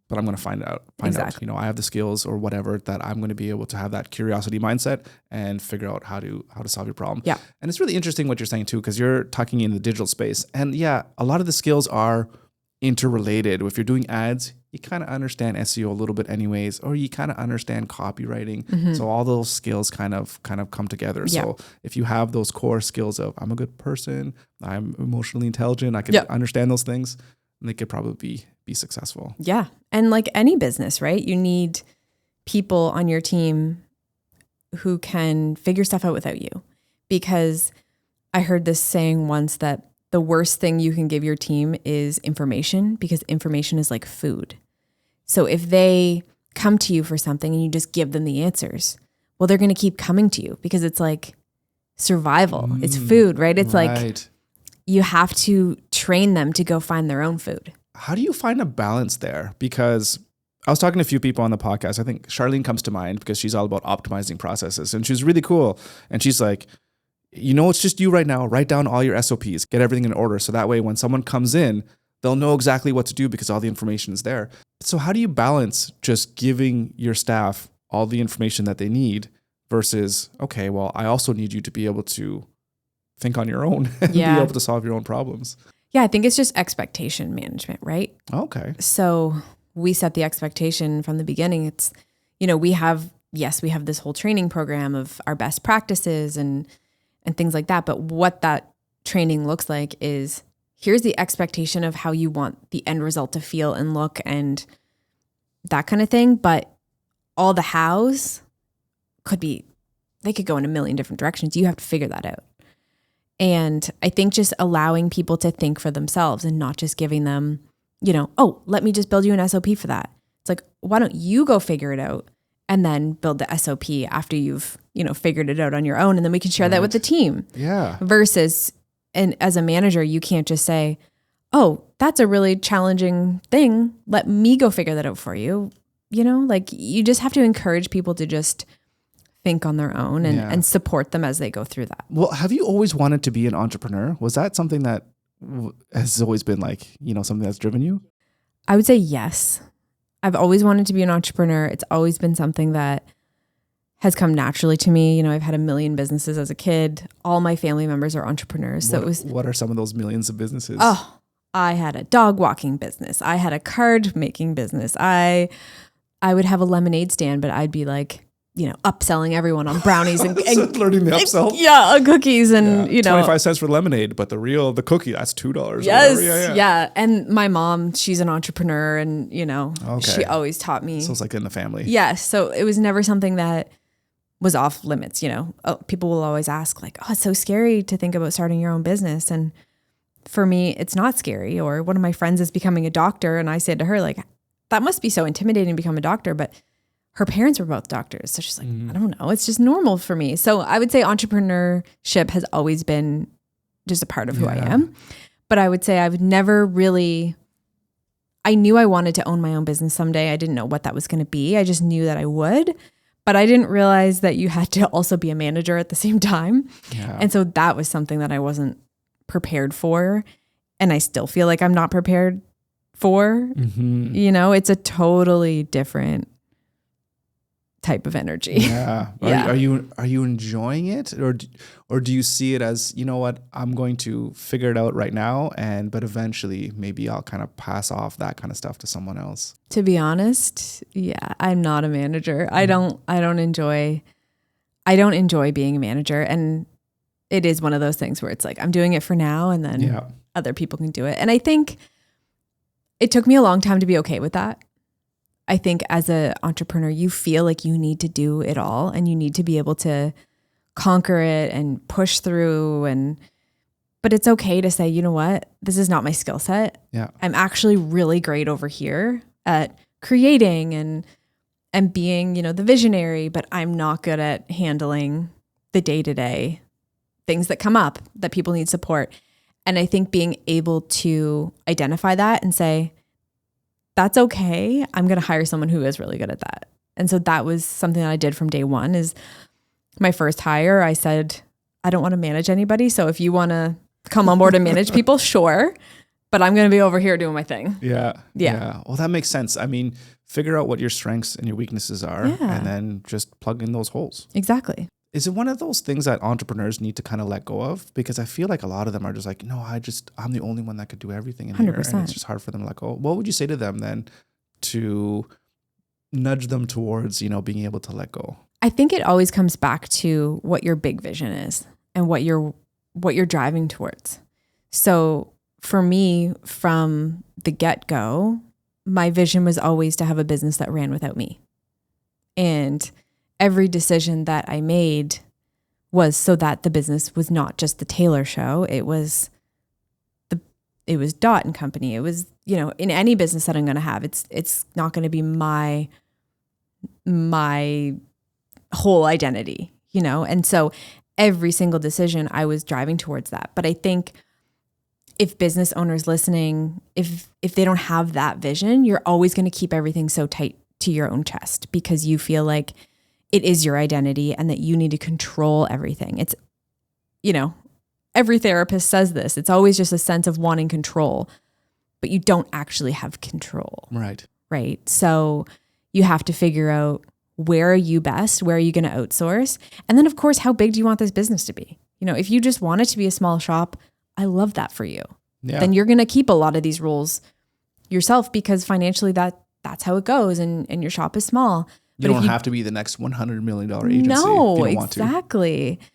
S1: but I'm going to find out.
S2: Exactly.
S1: I have the skills or whatever that I'm going to be able to have that curiosity mindset and figure out how to solve your problem.
S2: Yeah.
S1: And it's really interesting what you're saying too, because you're talking in the digital space. And a lot of the skills are interrelated. If you're doing ads, you kind of understand SEO a little bit anyways, or you kind of understand copywriting.
S2: Mm-hmm.
S1: So all those skills kind of come together.
S2: Yeah.
S1: So if you have those core skills of I'm a good person, I'm emotionally intelligent, I can understand those things, and they could probably be successful.
S2: Yeah. And like any business, right? You need people on your team who can figure stuff out without you. Because I heard this saying once that the worst thing you can give your team is information, because information is like food. So if they come to you for something and you just give them the answers, well, they're going to keep coming to you because it's like survival. It's food, right? It's like you have to train them to go find their own food.
S1: How do you find a balance there? Because I was talking to a few people on the podcast. I think Charlene comes to mind because she's all about optimizing processes and she's really cool. And she's like, it's just you right now. Write down all your SOPs, get everything in order. So that way, when someone comes in, they'll know exactly what to do because all the information is there. So how do you balance just giving your staff all the information that they need versus, okay, well, I also need you to be able to think on your own and be able to solve your own problems?
S2: Yeah, I think it's just expectation management, right?
S1: Okay.
S2: So we set the expectation from the beginning. It's, we have this whole training program of our best practices and things like that. But what that training looks like is here's the expectation of how you want the end result to feel and look and that kind of thing. But all the hows they could go in a million different directions. You have to figure that out. And I think just allowing people to think for themselves and not just giving them, oh, let me just build you an SOP for that. It's like, why don't you go figure it out and then build the SOP after you've, figured it out on your own. And then we can share that with the team.
S1: Yeah.
S2: Versus, and as a manager, you can't just say, oh, that's a really challenging thing. Let me go figure that out for you. You just have to encourage people to just think on their own and support them as they go through that.
S1: Well, have you always wanted to be an entrepreneur? Was that something that has always been something that's driven you?
S2: I would say yes. I've always wanted to be an entrepreneur. It's always been something that has come naturally to me. I've had a million businesses as a kid. All my family members are entrepreneurs. So
S1: what are some of those millions of businesses?
S2: Oh, I had a dog walking business. I had a card making business. I would have a lemonade stand, but I'd be like, upselling everyone on brownies and
S1: learning the upsell.
S2: Yeah, cookies and
S1: 25 cents for lemonade, but the cookie, that's $2.
S2: Yes. Yeah. And my mom, she's an entrepreneur and, she always taught me.
S1: So it's like in the family.
S2: Yes. So it was never something that was off limits, people will always ask like, oh, it's so scary to think about starting your own business. And for me, it's not scary. Or one of my friends is becoming a doctor. And I said to her, like, that must be so intimidating to become a doctor, but her parents were both doctors. So she's like, I don't know. It's just normal for me. So I would say entrepreneurship has always been just a part of who I am. But I would say I knew I wanted to own my own business someday. I didn't know what that was going to be. I just knew that I would. But I didn't realize that you had to also be a manager at the same time. Yeah. And so that was something that I wasn't prepared for. And I still feel like I'm not prepared for. Mm-hmm. It's a totally different type of energy.
S1: Yeah. Are you enjoying it, or do you see it as, I'm going to figure it out right now, but eventually maybe I'll kind of pass off that kind of stuff to someone else?
S2: To be honest, yeah, I'm not a manager. I don't enjoy being a manager, and it is one of those things where it's like I'm doing it for now, and then other people can do it. And I think it took me a long time to be okay with that. I think as an entrepreneur, you feel like you need to do it all and you need to be able to conquer it and push through. But it's okay to say, you know what, this is not my skill set.
S1: Yeah.
S2: I'm actually really great over here at creating and being, the visionary, but I'm not good at handling the day-to-day things that come up that people need support. And I think being able to identify that and say, that's okay. I'm going to hire someone who is really good at that. And so that was something that I did from day one. Is my first hire, I said, I don't want to manage anybody. So if you want to come on board and manage people, sure. But I'm going to be over here doing my thing.
S1: Yeah. Well, that makes sense. I mean, figure out what your strengths and your weaknesses are and then just plug in those holes.
S2: Exactly.
S1: Is it one of those things that entrepreneurs need to kind of let go of? Because I feel like a lot of them are just like, no, I'm the only one that could do everything in 100%. Here. And it's just hard for them to let go. What would you say to them then to nudge them towards, being able to let go?
S2: I think it always comes back to what your big vision is and what you're driving towards. So for me, from the get-go, my vision was always to have a business that ran without me. And every decision that I made was so that the business was not just the Taylor show. It was Dot and Company. It was, in any business that I'm going to have, it's not going to be my whole identity, And so every single decision I was driving towards that. But I think if business owners listening, if they don't have that vision, you're always going to keep everything so tight to your own chest because you feel like it is your identity and that you need to control everything. It's, every therapist says this. It's always just a sense of wanting control, but you don't actually have control.
S1: Right.
S2: Right. So you have to figure out, where are you best? Where are you going to outsource? And then of course, how big do you want this business to be? If you just want it to be a small shop, I love that for you. Yeah. Then you're going to keep a lot of these roles yourself because financially that's how it goes and your shop is small.
S1: You don't have to be the next $100 million agency.
S2: No,
S1: if you don't
S2: exactly. Want to.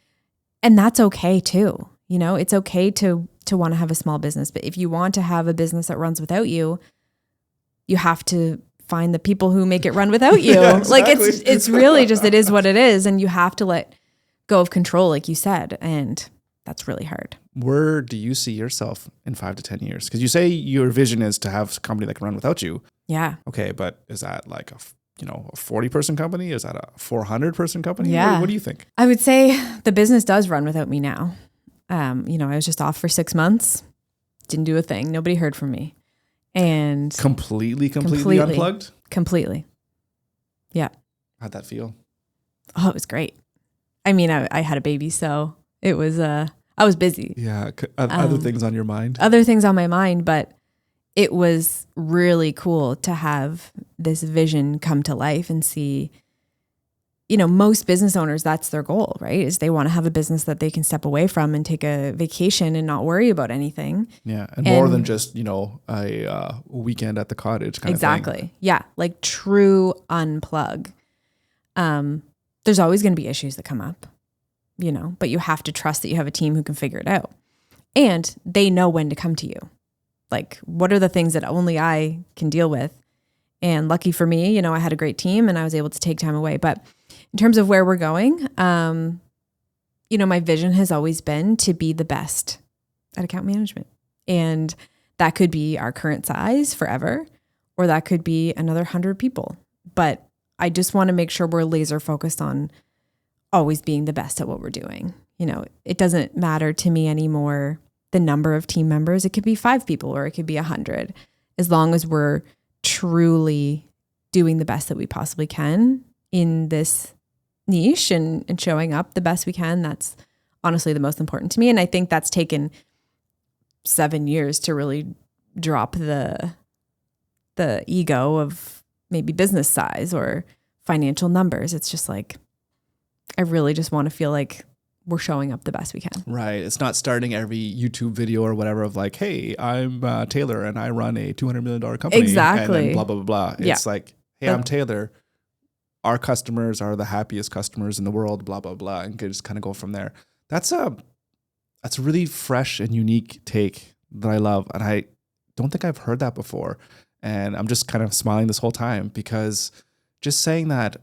S2: And that's okay too. It's okay to want to have a small business, but if you want to have a business that runs without you, you have to find the people who make it run without you. Yeah, exactly. Like it's really just, it is what it is. And you have to let go of control, like you said. And that's really hard.
S1: where do you see yourself in 5 to 10 years? Because you say your vision is to have a company that can run without you.
S2: Yeah.
S1: Okay, but is that like a 40-person company? Is that a 400-person company?
S2: Yeah.
S1: What do you think?
S2: I would say the business does run without me now. I was just off for 6 months, didn't do a thing. Nobody heard from me. And
S1: completely unplugged?
S2: Completely. Yeah.
S1: How'd that feel?
S2: Oh, it was great. I mean, I had a baby, so it was, I was busy.
S1: Yeah. Other things on your mind?
S2: Other things on my mind, but it was really cool to have this vision come to life and see, most business owners, that's their goal, right? Is they want to have a business that they can step away from and take a vacation and not worry about anything.
S1: Yeah. And more than just, a weekend at the cottage kind of thing.
S2: Exactly. Yeah. Like true unplug. There's always going to be issues that come up, but you have to trust that you have a team who can figure it out. And they know when to come to you. Like, what are the things that only I can deal with? And lucky for me, I had a great team and I was able to take time away. But in terms of where we're going, my vision has always been to be the best at account management. And that could be our current size forever, or that could be another 100 people. But I just want to make sure we're laser focused on always being the best at what we're doing. It doesn't matter to me anymore the number of team members. It could be 5 people or it could be 100. As long as we're truly doing the best that we possibly can in this niche and showing up the best we can, that's honestly the most important to me. And I think that's taken 7 years to really drop the ego of maybe business size or financial numbers. It's just like, I really just want to feel like we're showing up the best we can.
S1: Right. It's not starting every YouTube video or whatever of like, hey, I'm Taylor and I run a $200 million company.
S2: Exactly.
S1: And then blah, blah, blah, blah. It's like, hey, I'm Taylor. Our customers are the happiest customers in the world, blah, blah, blah. And just kind of go from there. That's a really fresh and unique take that I love. And I don't think I've heard that before. And I'm just kind of smiling this whole time because just saying that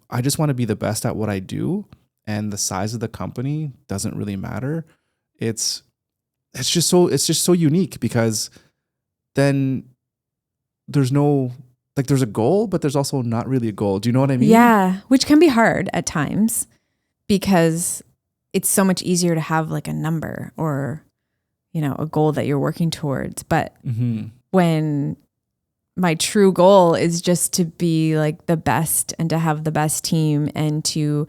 S1: I just want to be the best at what I do. And the size of the company doesn't really matter. It's just so unique because then there's a goal, but there's also not really a goal. Do you know what I mean?
S2: Yeah, which can be hard at times because it's so much easier to have like a number or, a goal that you're working towards. But when my true goal is just to be like the best and to have the best team and to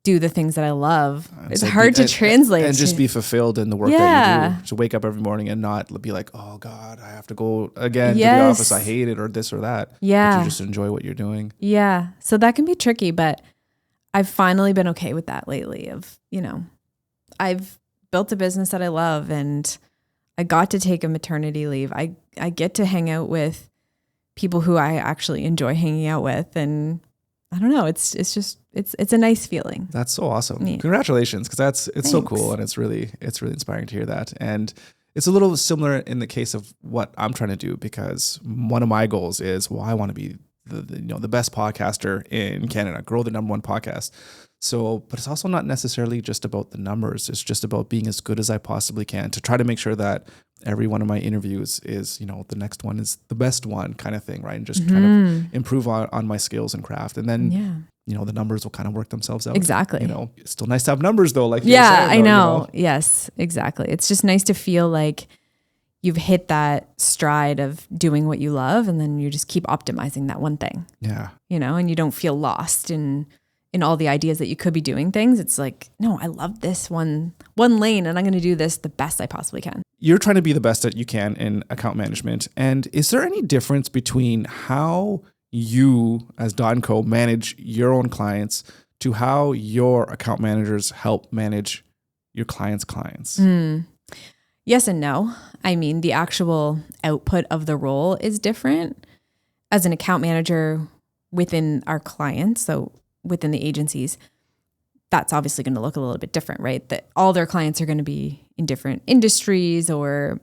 S2: do the things that I love. It's like hard to translate.
S1: And just be fulfilled in the work that you do. To wake up every morning and not be like, oh God, I have to go again to the office. I hate it or this or that.
S2: Yeah.
S1: But you just enjoy what you're doing.
S2: Yeah. So that can be tricky, but I've finally been okay with that lately of, I've built a business that I love and I got to take a maternity leave. I get to hang out with people who I actually enjoy hanging out with. And I don't know. It's a nice feeling.
S1: That's so awesome.
S2: Yeah.
S1: Congratulations. Cause it's so cool. And it's really inspiring to hear that. And it's a little similar in the case of what I'm trying to do, because one of my goals is, I want to be the best podcaster in Canada, grow the #1 podcast. So, but it's also not necessarily just about the numbers. It's just about being as good as I possibly can to try to make sure that every one of my interviews is, the next one is the best one kind of thing, right? And just trying to improve on my skills and craft. And then, the numbers will kind of work themselves out.
S2: Exactly.
S1: It's still nice to have numbers though. Like you were saying,
S2: I know. Yes, exactly. It's just nice to feel like you've hit that stride of doing what you love and then you just keep optimizing that one thing.
S1: Yeah.
S2: And you don't feel lost in all the ideas that you could be doing things. It's like, no, I love this one lane and I'm going to do this the best I possibly can.
S1: You're trying to be the best that you can in account management. And is there any difference between how you as Don Co manage your own clients to how your account managers help manage your clients' clients?
S2: Yes and no. I mean, the actual output of the role is different. As an account manager within our clients, so within the agencies, that's obviously going to look a little bit different, right? That all their clients are going to be in different industries or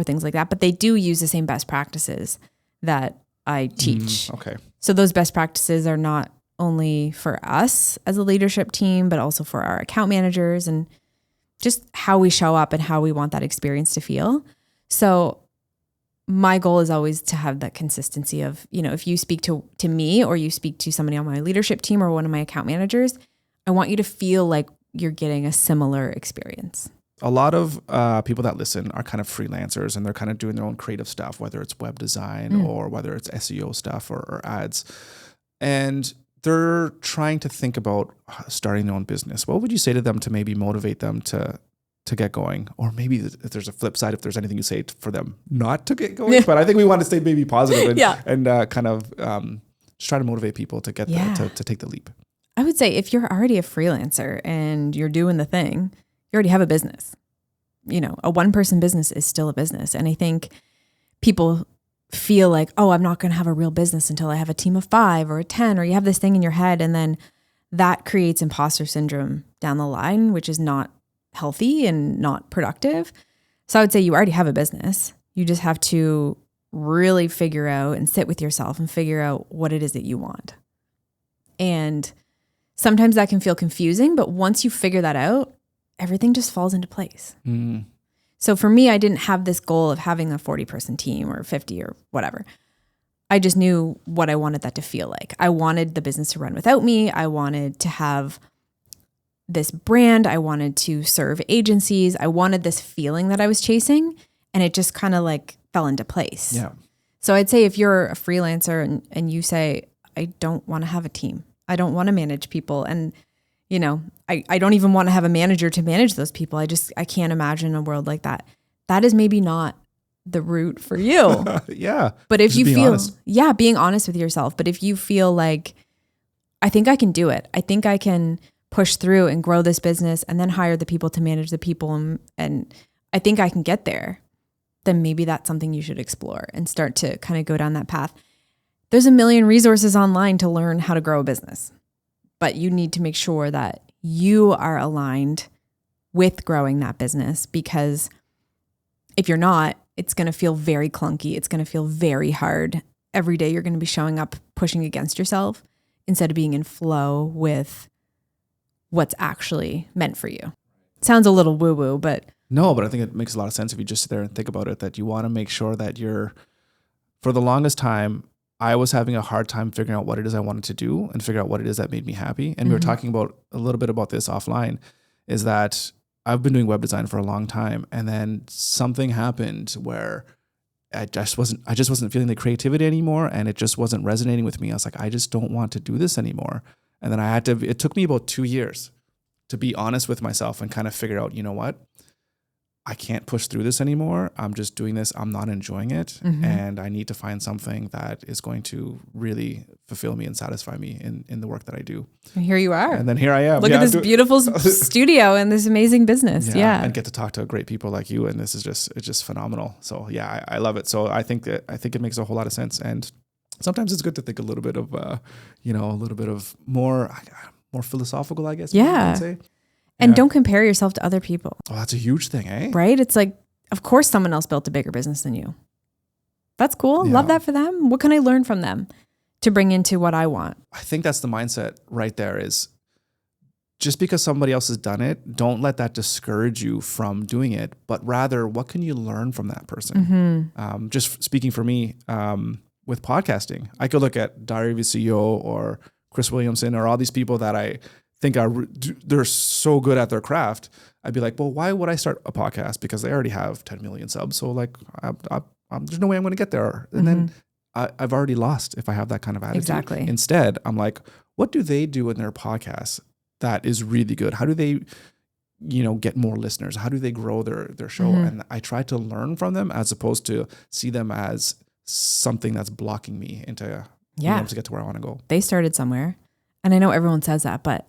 S2: things like that, but they do use the same best practices that I teach.
S1: Okay.
S2: So those best practices are not only for us as a leadership team, but also for our account managers. And just how we show up and how we want that experience to feel. So my goal is always to have that consistency of, if you speak to me or you speak to somebody on my leadership team or one of my account managers, I want you to feel like you're getting a similar experience.
S1: A lot of people that listen are kind of freelancers and they're kind of doing their own creative stuff, whether it's web design or whether it's SEO stuff or ads. And they're trying to think about starting their own business. What would you say to them to maybe motivate them to get going? Or maybe if there's a flip side, if there's anything you say for them not to get going. But I think we want to stay maybe positive and kind of just try to motivate people to get to take the leap.
S2: I would say if you're already a freelancer and you're doing the thing, you already have a business. A one-person business is still a business. And I think people feel like, oh, I'm not going to have a real business until I have a team of 5 or 10, or you have this thing in your head. And then that creates imposter syndrome down the line, which is not healthy and not productive. So I would say you already have a business. You just have to really figure out and sit with yourself and figure out what it is that you want. And sometimes that can feel confusing, but once you figure that out, everything just falls into place. So for me, I didn't have this goal of having a 40-person team or 50 or whatever. I just knew what I wanted that to feel like. I wanted the business to run without me. I wanted to have this brand. I wanted to serve agencies. I wanted this feeling that I was chasing, and it just kind of like fell into place.
S1: Yeah.
S2: So I'd say if you're a freelancer and you say, I don't want to have a team. I don't want to manage people. And I don't even want to have a manager to manage those people. I can't imagine a world like that. That is maybe not the route for you.
S1: Yeah.
S2: But if
S1: just
S2: you feel,
S1: honest.
S2: being honest with yourself. But if you feel like, I think I can do it. I think I can push through and grow this business and then hire the people to manage the people. And I think I can get there. Then maybe that's something you should explore and start to kind of go down that path. There's a million resources online to learn how to grow a business, but you need to make sure that you are aligned with growing that business, because if you're not, it's going to feel very clunky. It's going to feel very hard. Every day you're going to be showing up, pushing against yourself instead of being in flow with what's actually meant for you. Sounds a little woo-woo, but...
S1: No, but I think it makes a lot of sense if you just sit there and think about it, that you want to make sure that for the longest time, I was having a hard time figuring out what it is I wanted to do and figure out what it is that made me happy. And we were talking about a little bit about this offline, is that I've been doing web design for a long time. And then something happened where I just wasn't feeling the creativity anymore. And it just wasn't resonating with me. I was like, I just don't want to do this anymore. And then it took me about 2 years to be honest with myself and kind of figure out, you know what? I can't push through this anymore. I'm just doing this. I'm not enjoying it. And I need to find something that is going to really fulfill me and satisfy me in the work that I do.
S2: And here you are.
S1: And then here I am.
S2: Look at this beautiful studio and this amazing business. Yeah.
S1: And get to talk to great people like you. And this is it's just phenomenal. So yeah, I love it. So I think it makes a whole lot of sense. And sometimes it's good to think a little bit of, a little bit of more philosophical, I guess.
S2: Yeah.
S1: You can say.
S2: And don't compare yourself to other people.
S1: Oh, that's a huge thing, eh?
S2: Right? It's like, of course someone else built a bigger business than you. That's cool. Yeah. Love that for them. What can I learn from them to bring into what I want?
S1: I think that's the mindset right there, is just because somebody else has done it, don't let that discourage you from doing it, but rather, what can you learn from that person? Just speaking for me, with podcasting, I could look at Diary of a CEO or Chris Williamson or all these people that I think they're so good at their craft. I'd be like, well, why would I start a podcast? Because they already have 10 million subs. So like, there's no way I'm going to get there. And then I've already lost if I have that kind of attitude.
S2: Exactly.
S1: Instead, I'm like, what do they do in their podcast that is really good? How do they, get more listeners? How do they grow their show? And I try to learn from them as opposed to see them as something that's blocking me into being able to get to where I want to go.
S2: They started somewhere. And I know everyone says that, but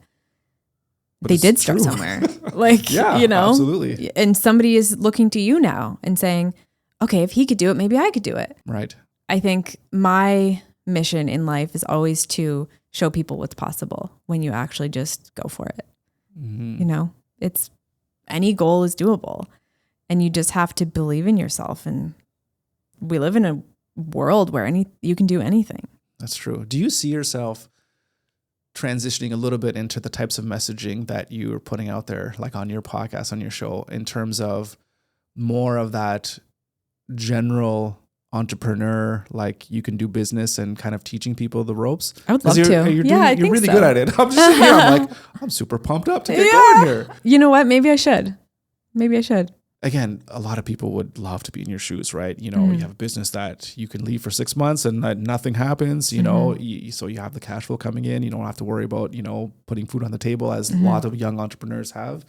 S2: they did start somewhere. Like,
S1: absolutely.
S2: And somebody is looking to you now and saying, okay, if he could do it, maybe I could do it.
S1: Right.
S2: I think my mission in life is always to show people what's possible when you actually just go for it. It's any goal is doable, and you just have to believe in yourself. And we live in a world where you can do anything.
S1: That's true. Do you see yourself transitioning a little bit into the types of messaging that you're putting out there, like on your podcast, on your show, in terms of more of that general entrepreneur, like you can do business and kind of teaching people the ropes?
S2: I would love to.
S1: You're really good at it. I'm just sitting here. I'm like, I'm super pumped up to get going here.
S2: You know what? Maybe I should.
S1: Again, a lot of people would love to be in your shoes, right? You know, you have a business that you can leave for 6 months and that nothing happens, you know, so you have the cash flow coming in. You don't have to worry about, you know, putting food on the table as a lot of young entrepreneurs have.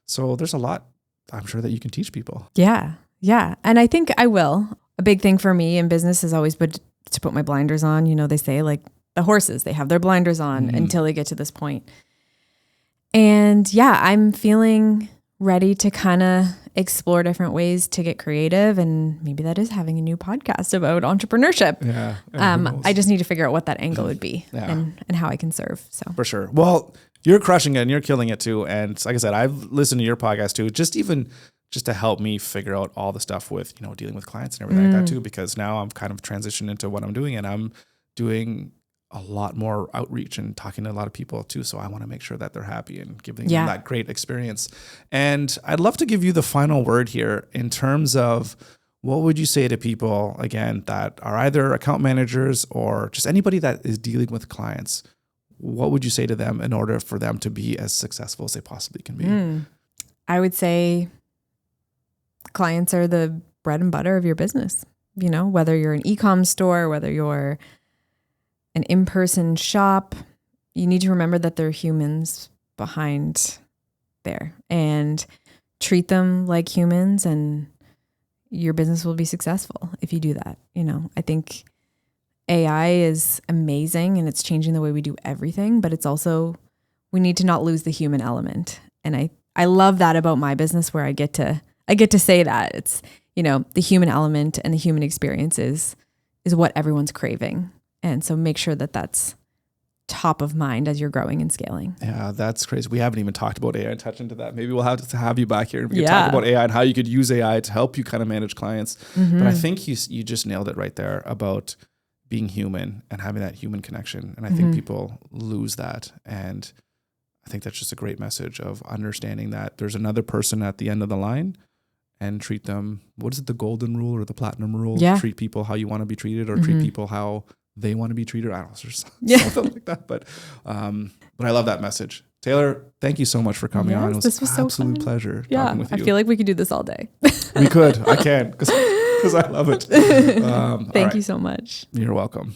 S1: So there's a lot, I'm sure, that you can teach people.
S2: Yeah. Yeah. And I think I will. A big thing for me in business has always been to put my blinders on. You know, they say like the horses, they have their blinders on until they get to this point. And yeah, I'm feeling ready to kind of explore different ways to get creative. And maybe that is having a new podcast about entrepreneurship.
S1: Yeah.
S2: I just need to figure out what that angle would be and how I can serve. So
S1: for sure. Well, you're crushing it and you're killing it too. And like I said, I've listened to your podcast too, just to help me figure out all the stuff with, you know, dealing with clients and everything like that too, because now I'm kind of transitioned into what I'm doing, and I'm doing a lot more outreach and talking to a lot of people too. So I want to make sure that they're happy and giving them that great experience. And I'd love to give you the final word here in terms of what would you say to people, again, that are either account managers or just anybody that is dealing with clients? What would you say to them in order for them to be as successful as they possibly can be?
S2: I would say clients are the bread and butter of your business. You know, whether you're an e-com store, whether you're an in-person shop, you need to remember that there are humans behind there, and treat them like humans, and your business will be successful if you do that. You know, I think AI is amazing and it's changing the way we do everything, but it's also, we need to not lose the human element. And I love that about my business, where I get to say that it's, you know, the human element and the human experience is what everyone's craving. And so make sure that that's top of mind as you're growing and scaling.
S1: Yeah, that's crazy. We haven't even talked about AI and touch into that. Maybe we'll have to have you back here and we can talk about AI and how you could use AI to help you kind of manage clients. But I think you just nailed it right there about being human and having that human connection. And I think people lose that. And I think that's just a great message of understanding that there's another person at the end of the line, and treat them, what is it, the golden rule or the platinum rule?
S2: Yeah.
S1: Treat people how you want to be treated, or treat people how they want to be treated. I don't know, there's something like that. But I love that message. Taylor, thank you so much for coming on. It was an absolute pleasure talking with you.
S2: I feel like we could do this all day.
S1: We could. I can, because I love it.
S2: Thank you so much.
S1: You're welcome.